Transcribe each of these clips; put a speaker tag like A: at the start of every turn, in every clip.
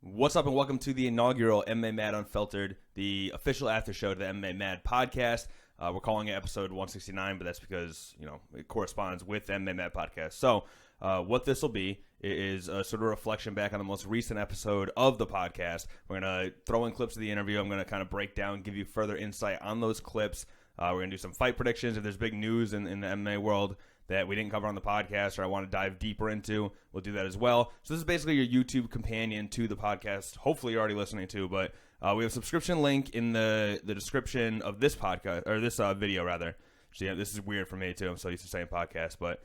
A: What's up and welcome to the inaugural MMA Mad Unfiltered, the official after show to the MMA Mad podcast. We're calling it episode 169, but that's because, it corresponds with the MMA Mad podcast. So what this will be is a sort of reflection back on the most recent episode of the podcast. We're going to throw in clips of the interview. I'm going to kind of break down, give you further insight on those clips. We're going to do some fight predictions. If there's big news in the MMA world that we didn't cover on the podcast or I want to dive deeper into, we'll do that as well. So this is basically your YouTube companion to the podcast. Hopefully you're already listening to, but we have a subscription link in the description of this podcast, or this video rather. So, yeah, this is weird for me too. I'm so used to saying podcast, but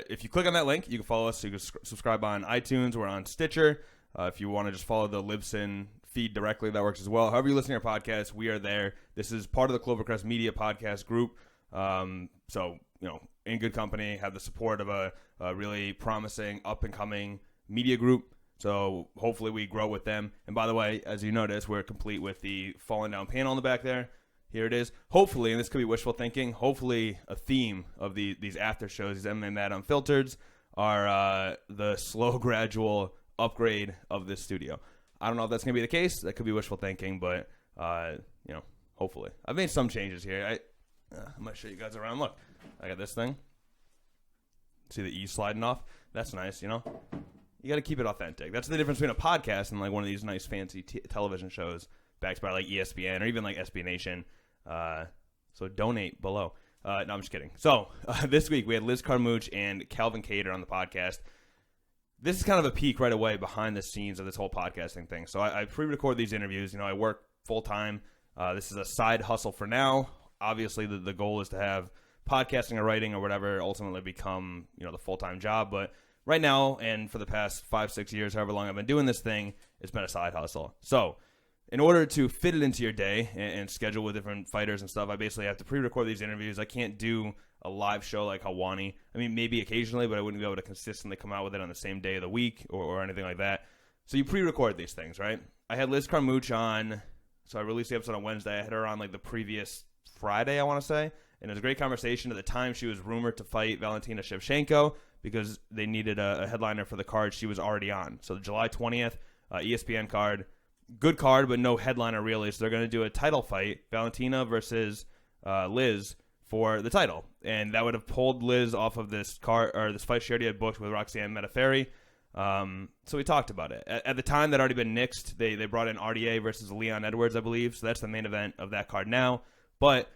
A: if you click on that link, you can follow us. You can subscribe on iTunes. We're on Stitcher. If you want to just follow the Libsyn feed directly, that works as well. However you listen to our podcast, we are there. This is part of the Clovercrest Media podcast group. So, in good company, have the support of a really promising up-and-coming media group. So hopefully we grow with them. And by the way, as you notice, we're complete with the falling down panel in the back there. Here it is. Hopefully, and this could be wishful thinking, hopefully a theme of these after shows, these MMA Mad Unfiltered, are the slow, gradual upgrade of this studio. I don't know if that's going to be the case. That could be wishful thinking, but, hopefully. I've made some changes here. I'm going to show you guys around. Look, I got this thing. See the E sliding off? That's nice, You got to keep it authentic. That's the difference between a podcast and like one of these nice fancy television shows backed by like ESPN or even like SB Nation. So donate below. No, I'm just kidding. So this week we had Liz Carmouche and Calvin Kattar on the podcast. This is kind of a peek right away behind the scenes of this whole podcasting thing. So I pre-record these interviews. I work full-time. This is a side hustle for now. Obviously, the goal is to have podcasting or writing or whatever ultimately become, the full-time job. But right now, and for the past 5-6 years, however long I've been doing this thing, it's been a side hustle. So in order to fit it into your day and schedule with different fighters and stuff, I basically have to pre-record these interviews. I can't do a live show like Hawani. I mean, maybe occasionally, but I wouldn't be able to consistently come out with it on the same day of the week or anything like that. So you pre-record these things, right? I had Liz Carmouche on, so I released the episode on Wednesday. I had her on like the previous Friday, I want to say. And it was a great conversation. At the time, she was rumored to fight Valentina Shevchenko because they needed a headliner for the card she was already on. So the July 20th ESPN card, good card, but no headliner really. So they're going to do a title fight, Valentina versus Liz for the title. And that would have pulled Liz off of this card or this fight she already had booked with Roxanne Modafferi. So we talked about it. At the time, that had already been nixed. They brought in RDA versus Leon Edwards, I believe. So that's the main event of that card now. But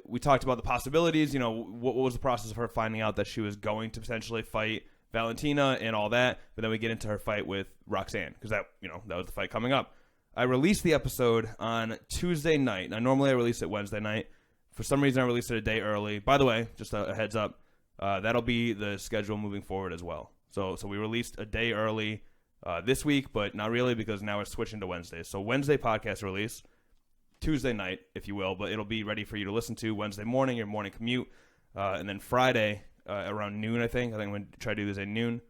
A: we talked about the possibilities. What was the process of her finding out that she was going to potentially fight Valentina and all that. But then we get into her fight with Roxanne because that was the fight coming up. I released the episode on Tuesday night. Now, normally I release it Wednesday night. For some reason, I released it a day early. By the way, just a heads up, that'll be the schedule moving forward as well. So we released a day early this week, but not really because now we're switching to Wednesday. So Wednesday podcast release. Tuesday night, if you will, but it'll be ready for you to listen to Wednesday morning, your morning commute. And then Friday, around noon, I think I'm going to try to do this at noon.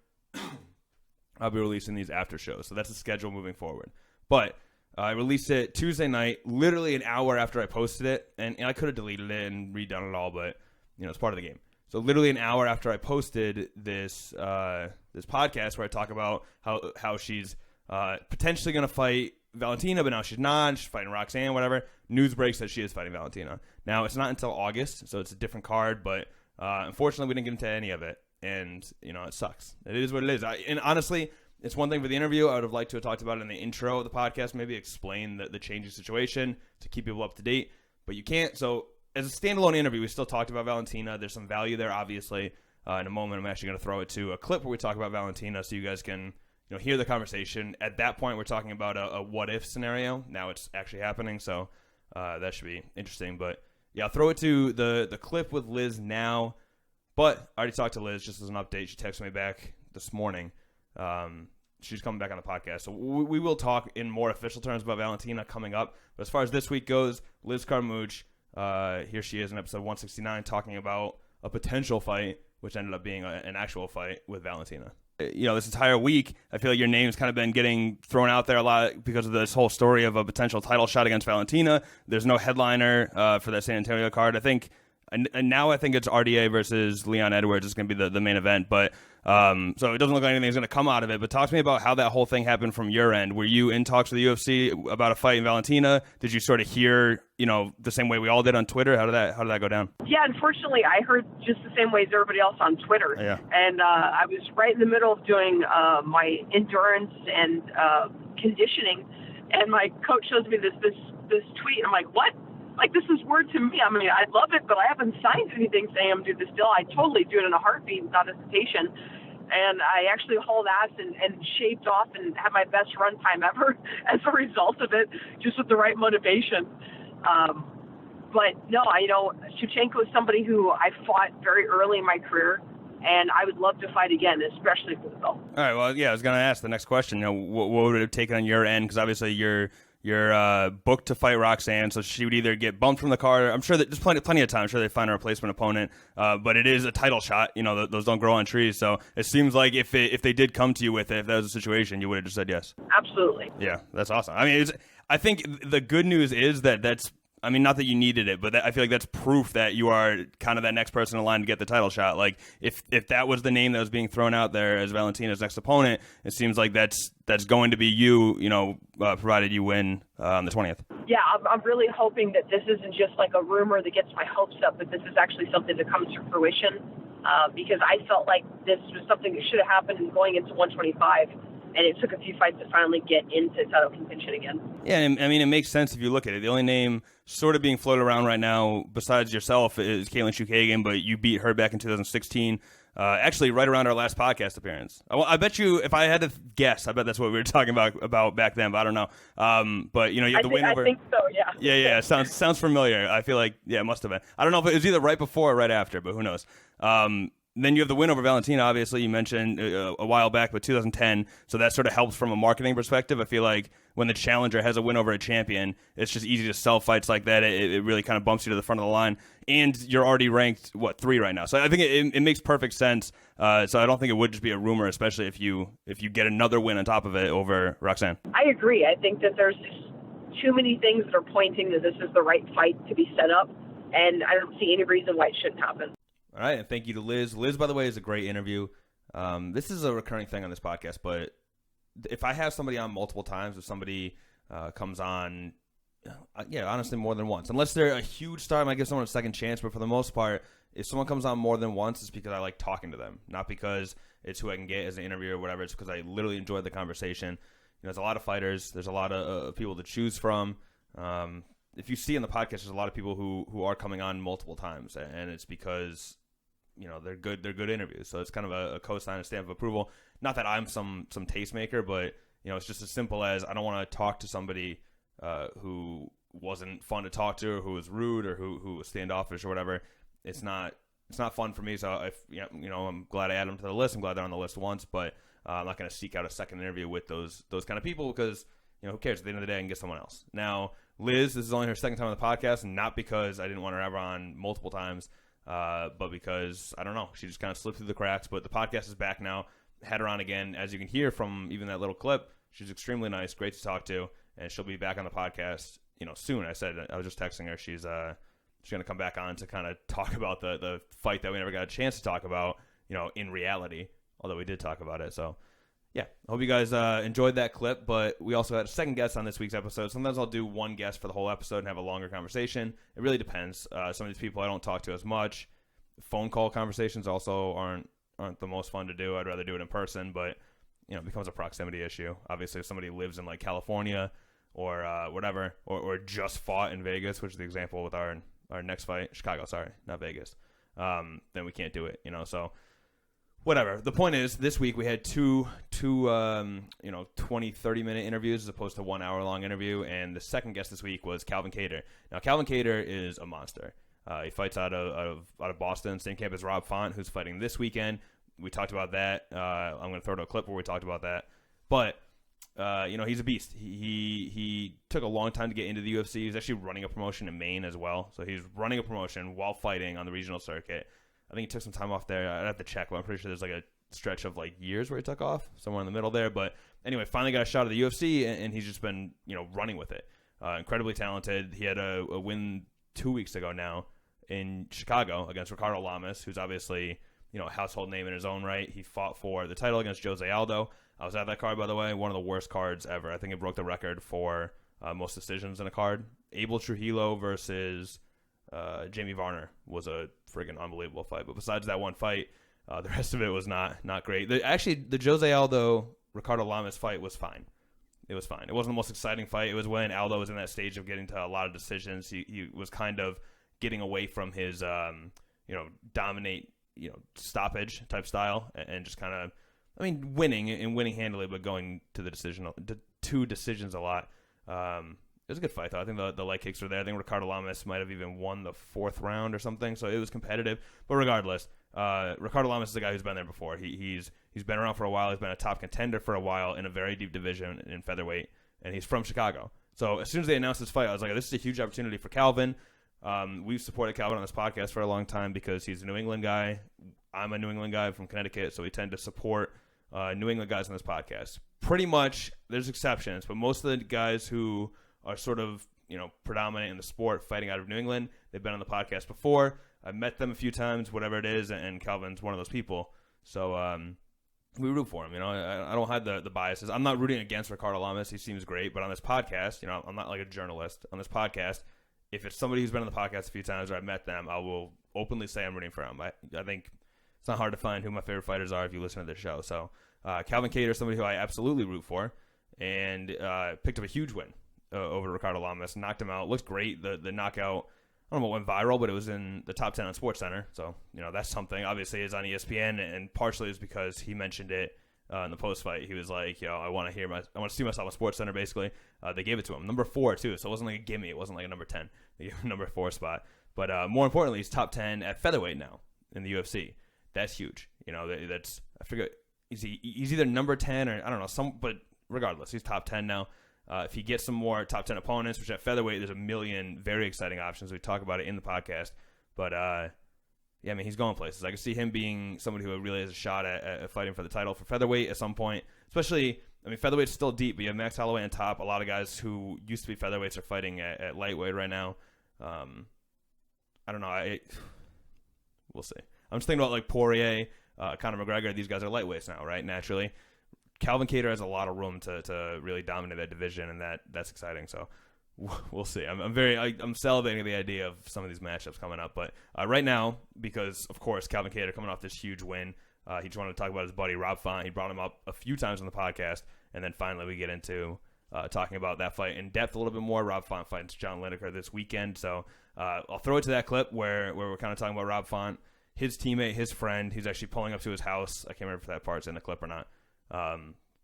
A: I'll be releasing these after shows. So that's the schedule moving forward. But I released it Tuesday night, literally an hour after I posted it. And I could have deleted it and redone it all, but, it's part of the game. So literally an hour after I posted this podcast where I talk about how she's potentially going to fight Valentina, but now she's not. She's fighting Roxanne, whatever. News breaks that she is fighting Valentina. Now, it's not until August, so it's a different card, but unfortunately, we didn't get into any of it, and, it sucks. It is what it is. And honestly, it's one thing for the interview. I would have liked to have talked about it in the intro of the podcast, maybe explain the changing situation to keep people up to date, but you can't. So as a standalone interview, we still talked about Valentina. There's some value there, obviously. In a moment, I'm actually going to throw it to a clip where we talk about Valentina so you guys can hear the conversation. At that point, we're talking about a what-if scenario. Now it's actually happening, so that should be interesting. But, yeah, I'll throw it to the clip with Liz now. But I already talked to Liz just as an update. She texted me back this morning. She's coming back on the podcast. So we will talk in more official terms about Valentina coming up. But as far as this week goes, Liz Carmouche, here she is in episode 169 talking about a potential fight, which ended up being an actual fight with Valentina. This entire week, I feel like your name's kind of been getting thrown out there a lot because of this whole story of a potential title shot against Valentina. There's no headliner for that San Antonio card. I think it's RDA versus Leon Edwards is going to be the main event. But So it doesn't look like anything's going to come out of it. But talk to me about how that whole thing happened from your end. Were you in talks with the UFC about a fight in Valentina? Did you sort of hear, the same way we all did on Twitter? How did that go down?
B: Yeah, unfortunately, I heard just the same way as everybody else on Twitter.
A: Yeah.
B: And I was right in the middle of doing my endurance and conditioning, and my coach shows me this tweet, and I'm like, what? Like, this is word to me. I mean, I love it, but I haven't signed anything saying I'm doing this deal. I totally do it in a heartbeat without hesitation. And I actually hauled ass and shaved off and had my best run time ever as a result of it, just with the right motivation. But no, Shevchenko is somebody who I fought very early in my career, and I would love to fight again, especially for the belt. All
A: right. Well, yeah, I was going to ask the next question. What would it have taken on your end? Because obviously you're booked to fight Roxanne, so she would either get bumped from the card. I'm sure that there's plenty of time. I'm sure they find a replacement opponent. But it is a title shot. Those don't grow on trees. So it seems like if they did come to you with it, if that was a situation, you would have just said yes.
B: Absolutely.
A: Yeah, that's awesome. I mean, I think the good news is that's. I mean, not that you needed it, but I feel like that's proof that you are kind of that next person in line to get the title shot. Like, if that was the name that was being thrown out there as Valentina's next opponent, it seems like that's going to be you, provided you win on the 20th.
B: Yeah, I'm really hoping that this isn't just like a rumor that gets my hopes up, but this is actually something that comes to fruition, because I felt like this was something that should have happened going into 125. And it took a few fights to finally get into title contention again. Yeah,
A: I mean, it makes sense if you look at it. The only name sort of being floated around right now, besides yourself, is Caitlin Chookagian, but you beat her back in 2016, actually right around our last podcast appearance. I bet you, if I had to guess, I bet that's what we were talking about back then, but I don't know. But, you have the win over...
B: I think so, yeah.
A: Yeah, sounds familiar. I feel like, yeah, it must have been. I don't know if it was either right before or right after, but who knows. Then you have the win over Valentina, obviously, you mentioned a while back, but 2010. So that sort of helps from a marketing perspective. I feel like when the challenger has a win over a champion, it's just easy to sell fights like that. It really kind of bumps you to the front of the line. And you're already ranked, 3 right now. So I think it makes perfect sense. So I don't think it would just be a rumor, especially if you get another win on top of it over Roxanne.
B: I agree. I think that there's too many things that are pointing that this is the right fight to be set up. And I don't see any reason why it shouldn't happen.
A: All right, and thank you to Liz. Liz, by the way, is a great interview. This is a recurring thing on this podcast, but if I have somebody on multiple times, if somebody comes on, honestly, more than once, unless they're a huge star, I might give someone a second chance, but for the most part, if someone comes on more than once, it's because I like talking to them, not because it's who I can get as an interviewer or whatever. It's because I literally enjoy the conversation. There's a lot of fighters. There's a lot of people to choose from. If you see in the podcast, there's a lot of people who are coming on multiple times, and it's because they're good interviews. So it's kind of a cosign, a stamp of approval. Not that I'm some tastemaker, but it's just as simple as I don't want to talk to somebody who wasn't fun to talk to, or who was rude, or who was standoffish or whatever. It's not fun for me. So I'm glad I added them to the list. I'm glad they're on the list once, but I'm not going to seek out a second interview with those kind of people because who cares? At the end of the day, I can get someone else. Now, Liz, this is only her second time on the podcast, and not because I didn't want her ever on multiple times. But because, I don't know, she just kind of slipped through the cracks. But the podcast is back now. Had her on again. As you can hear from even that little clip, she's extremely nice, great to talk to, and she'll be back on the podcast, soon. I was just texting her. She's going to come back on to kind of talk about the fight that we never got a chance to talk about, in reality, although we did talk about it. So, yeah, I hope you guys enjoyed that clip, but we also had a second guest on this week's episode. Sometimes I'll do one guest for the whole episode and have a longer conversation. It really depends. Some of these people I don't talk to as much. Phone call conversations also aren't the most fun to do. I'd rather do it in person, but it becomes a proximity issue. Obviously, if somebody lives in like California or whatever, or just fought in Vegas, which is the example with our next fight, Chicago, sorry, not Vegas, then we can't do it. So. Whatever. The point is, this week we had two 20, 30-minute interviews as opposed to 1 hour long interview, and the second guest this week was Calvin Kattar. Now, Calvin Kattar is a monster. He fights out of Boston, same camp as Rob Font, who's fighting this weekend. We talked about that. I'm going to throw to a clip where we talked about that. But he's a beast. He took a long time to get into the UFC. He's actually running a promotion in Maine as well. So he's running a promotion while fighting on the regional circuit. I think he took some time off there. I'd have to check, but I'm pretty sure there's like a stretch of like years where he took off, somewhere in the middle there. But anyway, finally got a shot at the UFC, and he's just been, running with it. Incredibly talented. He had a win 2 weeks ago now in Chicago against Ricardo Lamas, who's obviously, household name in his own right. He fought for the title against Jose Aldo. I was at that card, by the way, one of the worst cards ever. I think it broke the record for most decisions in a card. Abel Trujillo versus Jamie Varner was a friggin' unbelievable fight. But besides that one fight, the rest of it was not great. The Jose Aldo Ricardo Lamas fight was fine. It was fine. It wasn't the most exciting fight. It was when Aldo was in that stage of getting to a lot of decisions. He was kind of getting away from his dominate stoppage type style and just kind of winning handily, but going to the two decisions a lot. It was a good fight, though. I think the leg kicks were there. I think Ricardo Lamas might have even won the 4th round or something, so it was competitive. But regardless, Ricardo Lamas is a guy who's been there before. He's been around for a while. He's been a top contender for a while in a very deep division in featherweight, and he's from Chicago. So as soon as they announced this fight, I was like, this is a huge opportunity for Calvin. We've supported Calvin on this podcast for a long time because he's a New England guy. I'm a New England guy from Connecticut, so we tend to support New England guys on this podcast. Pretty much, there's exceptions, but most of the guys who are sort of, predominant in the sport fighting out of New England, they've been on the podcast before. I've met them a few times, whatever it is, and Calvin's one of those people. So we root for him. I don't have the biases. I'm not rooting against Ricardo Lamas. He seems great, but on this podcast, I'm not like a journalist. On this podcast, if it's somebody who's been on the podcast a few times or I've met them, I will openly say I'm rooting for him. I think it's not hard to find who my favorite fighters are if you listen to this show. So Calvin Kattar, somebody who I absolutely root for, and picked up a huge win over Ricardo Lamas, knocked him out. Looked great. The knockout, I don't know what went viral, but it was in the top 10 on SportsCenter. So, that's something. Obviously, it's on ESPN, and partially is because he mentioned it in the post-fight. He was like, I want to see myself on SportsCenter, basically. They gave it to him. Number 4, too, so it wasn't like a gimme. It wasn't like a number 10. They gave him a number 4 spot. But more importantly, he's top 10 at featherweight now in the UFC. That's huge. That's, I figure, he's either number 10 or, I don't know, but regardless, he's top 10 now. If he gets some more top 10 opponents, which at featherweight, there's a million very exciting options. We talk about it in the podcast. But, he's going places. I can see him being somebody who really has a shot at fighting for the title for featherweight at some point. Especially, featherweight's still deep, but you have Max Holloway on top. A lot of guys who used to be featherweights are fighting at lightweight right now. I don't know. We'll see. I'm just thinking about, like, Poirier, Conor McGregor. These guys are lightweights now, right, naturally. Calvin Kattar has a lot of room to really dominate that division, and that's exciting. So we'll see. I'm salivating at the idea of some of these matchups coming up. But right now, because of course Calvin Kattar coming off this huge win, he just wanted to talk about his buddy Rob Font. He brought him up a few times on the podcast, and then finally we get into talking about that fight in depth a little bit more. Rob Font fights John Lineker this weekend, so I'll throw it to that clip where we're kind of talking about Rob Font, his teammate, his friend. He's actually pulling up to his house. I can't remember if that part's in the clip or not.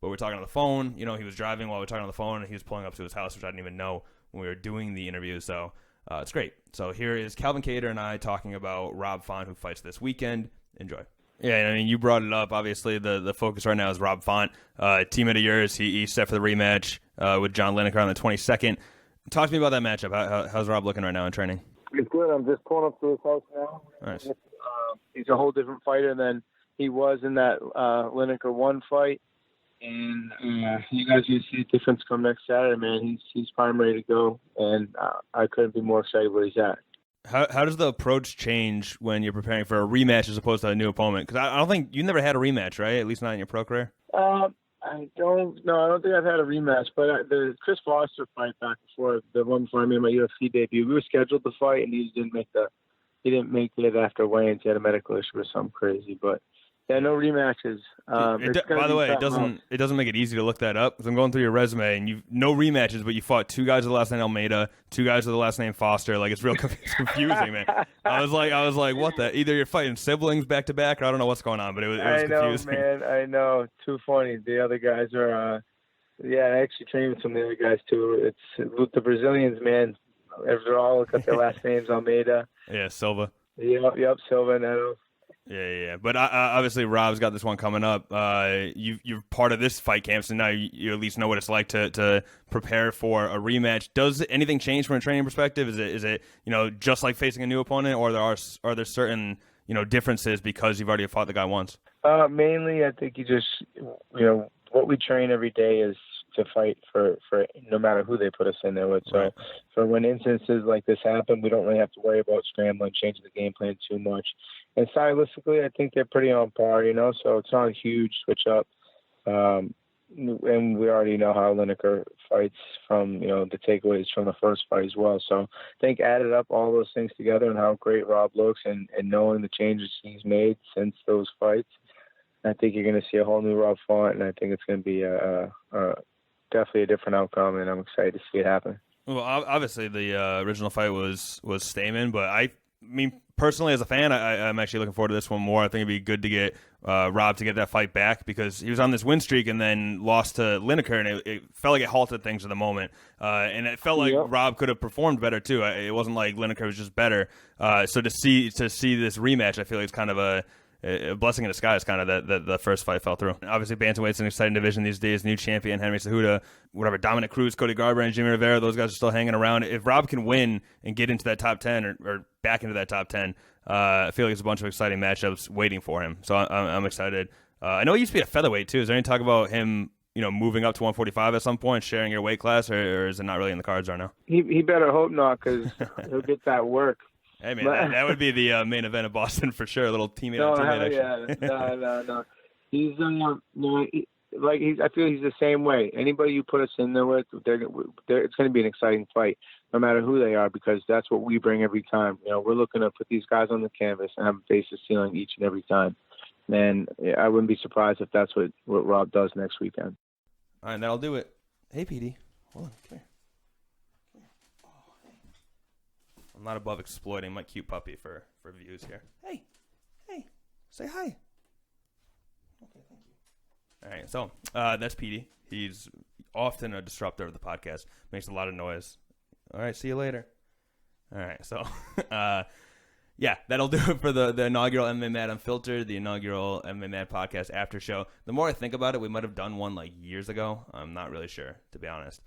A: But we're talking on the phone. He was driving while we were talking on the phone, and he was pulling up to his house, which I didn't even know when we were doing the interview. So it's great. So here is Calvin Kattar and I talking about Rob Font, who fights this weekend. Enjoy. Yeah, you brought it up. Obviously, the focus right now is Rob Font. Teammate of yours, he's set for the rematch with John Lineker on the 22nd. Talk to me about that matchup. How's Rob looking right now in training?
C: It's good. I'm just pulling up to his house now.
A: Nice.
C: He's a whole different fighter than he was in that Lineker 1 fight. And you guys will see a difference come next Saturday, man. He's prime ready to go, and I couldn't be more excited where he's at.
A: How does the approach change when you're preparing for a rematch as opposed to a new opponent? Because I don't think you never had a rematch, right? At least not in your pro career.
C: I don't think I've had a rematch, but the Chris Foster fight back before, the one before I made my UFC debut, we were scheduled to fight, and he didn't make it after weigh-ins. He had a medical issue or something crazy, but. Yeah, no rematches.
A: By the way, it doesn't make it easy to look that up because I'm going through your resume and you've no rematches, but you fought 2 guys with the last name Almeida, 2 guys with the last name Foster. Like it's real confusing, man. I was like, what the? Either you're fighting siblings back to back, or I don't know what's going on, but it was confusing.
C: I know, man. I know. Too funny. The other guys are. I actually trained with some of the other guys too. It's with the Brazilians, man. They're all got their last names Almeida.
A: Yeah, Silva.
C: Yep, Silva and Neto.
A: Yeah. But obviously, Rob's got this one coming up. You're part of this fight camp, so now you at least know what it's like to prepare for a rematch. Does anything change from a training perspective? Is it just like facing a new opponent, or are there certain differences because you've already fought the guy once?
C: Mainly, I think you just what we train every day is to fight for no matter who they put us in there with. So
A: Right.
C: for when instances like this happen, we don't really have to worry about scrambling, changing the game plan too much. And stylistically, I think they're pretty on par, so it's not a huge switch up. And we already know how Lineker fights from, the takeaways from the first fight as well. So I think added up all those things together and how great Rob looks and knowing the changes he's made since those fights, I think you're going to see a whole new Rob Font, and I think it's going to be definitely a different outcome, and I'm excited to see it happen.
A: Well, obviously the original fight was Stamen, but I mean, personally as a fan, I'm actually looking forward to this one more. I think it'd be good to get Rob to get that fight back because he was on this win streak and then lost to Lineker, and it felt like it halted things at the moment. And it felt like Rob could have performed better too. It wasn't like Lineker was just better. So to see this rematch, I feel like it's kind of a blessing in disguise, kind of that the first fight fell through. Obviously, bantamweight's an exciting division these days. New champion Henry Cejudo, whatever, Dominic Cruz, Cody Garbrandt, and Jimmy Rivera, those guys are still hanging around. If Rob can win and get into that top 10 or back into that top 10, I feel like there's a bunch of exciting matchups waiting for him. So I'm excited. I know he used to be a featherweight too. Is there any talk about him, moving up to 145 at some point, sharing your weight class, or is it not really in the cards right now?
C: He better hope not, because he'll get that work.
A: Hey, man, that would be the main event of Boston for sure. A little teammate on teammate action.
C: No. He's I feel he's the same way. Anybody you put us in there with, it's going to be an exciting fight, no matter who they are, because that's what we bring every time. We're looking to put these guys on the canvas and have them face the ceiling each and every time. And I wouldn't be surprised if that's what Rob does next weekend.
A: All right, that'll do it. Hey, PD. Hold on, come here. I'm not above exploiting my cute puppy for views here. Hey, say hi. Okay, thank you. All right, so that's Petey. He's often a disruptor of the podcast. Makes a lot of noise. All right, see you later. All right, so yeah, that'll do it for the inaugural MMA Mad Unfiltered, the inaugural MMA Mad podcast after show. The more I think about it, we might have done one like years ago. I'm not really sure, to be honest.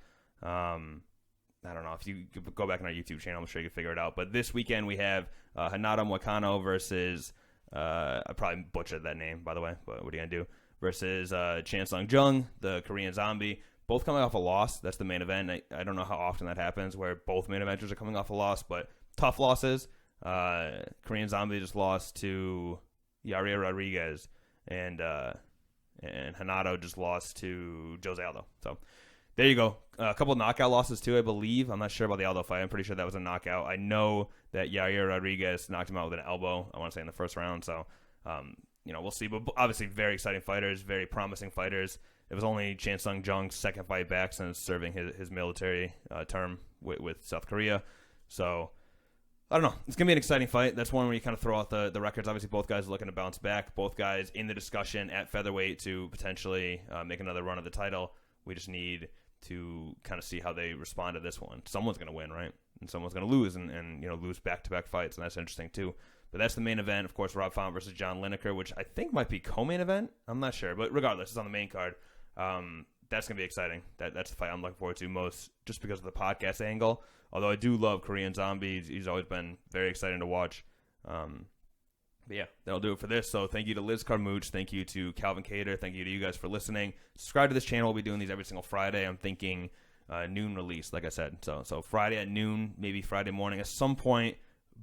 A: I don't know. If you go back on our YouTube channel, I'm sure you can figure it out. But this weekend we have Hanada Moicano versus, I probably butchered that name, by the way, but what are you going to do? Versus Chan Sung Jung, the Korean Zombie. Both coming off a loss. That's the main event. I don't know how often that happens where both main eventers are coming off a loss, but tough losses. Korean Zombie just lost to Yair Rodriguez, and Hanado just lost to Jose Aldo. So there you go. A couple of knockout losses, too, I believe. I'm not sure about the Aldo fight. I'm pretty sure that was a knockout. I know that Yair Rodriguez knocked him out with an elbow, I want to say, in the first round. So, we'll see. But obviously, very exciting fighters, very promising fighters. It was only Chan Sung Jung's second fight back since serving his military term with South Korea. So, I don't know. It's going to be an exciting fight. That's one where you kind of throw out the records. Obviously, both guys are looking to bounce back. Both guys in the discussion at featherweight to potentially make another run of the title. We just need to kind of see how they respond to this one. Someone's going to win, right? And someone's going to lose and lose back-to-back fights, and that's interesting too. But that's the main event. Of course, Rob Font versus John Lineker, which I think might be co-main event. I'm not sure. But regardless, it's on the main card. That's going to be exciting. That's the fight I'm looking forward to most just because of the podcast angle. Although I do love Korean Zombie. He's always been very exciting to watch. But yeah, that'll do it for this. So thank you to Liz Carmouche. Thank you to Calvin Cater. Thank you to you guys for listening. Subscribe to this channel. We'll be doing these every single Friday. I'm thinking noon release, like I said. So Friday at noon, maybe Friday morning. At some point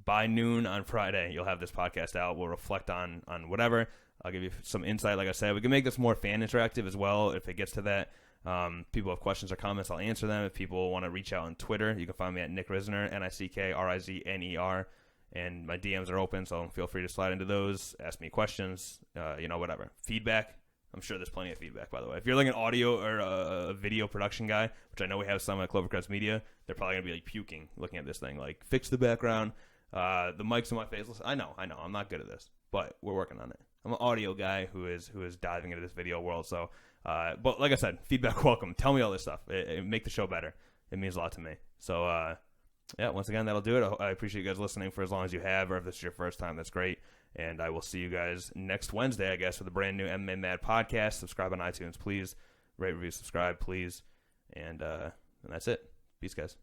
A: by noon on Friday, you'll have this podcast out. We'll reflect on whatever. I'll give you some insight. Like I said, we can make this more fan interactive as well if it gets to that. People have questions or comments, I'll answer them. If people want to reach out on Twitter, you can find me at Nick Risner, NickRizner. And my DMs are open, so feel free to slide into those. Ask me questions, whatever. Feedback. I'm sure there's plenty of feedback, by the way. If you're like an audio or a video production guy, which I know we have some at Clovercrest Media, they're probably going to be like puking looking at this thing. Like, fix the background. The mic's in my face. Listen, I know. I'm not good at this, but we're working on it. I'm an audio guy who is diving into this video world. So, but like I said, feedback welcome. Tell me all this stuff. It make the show better. It means a lot to me. So, yeah, once again, that'll do it. I appreciate you guys listening for as long as you have, or if this is your first time, that's great. And I will see you guys next Wednesday, I guess, with a brand new MMA Mad podcast. Subscribe on iTunes, please. Rate, review, subscribe, please. And that's it. Peace, guys.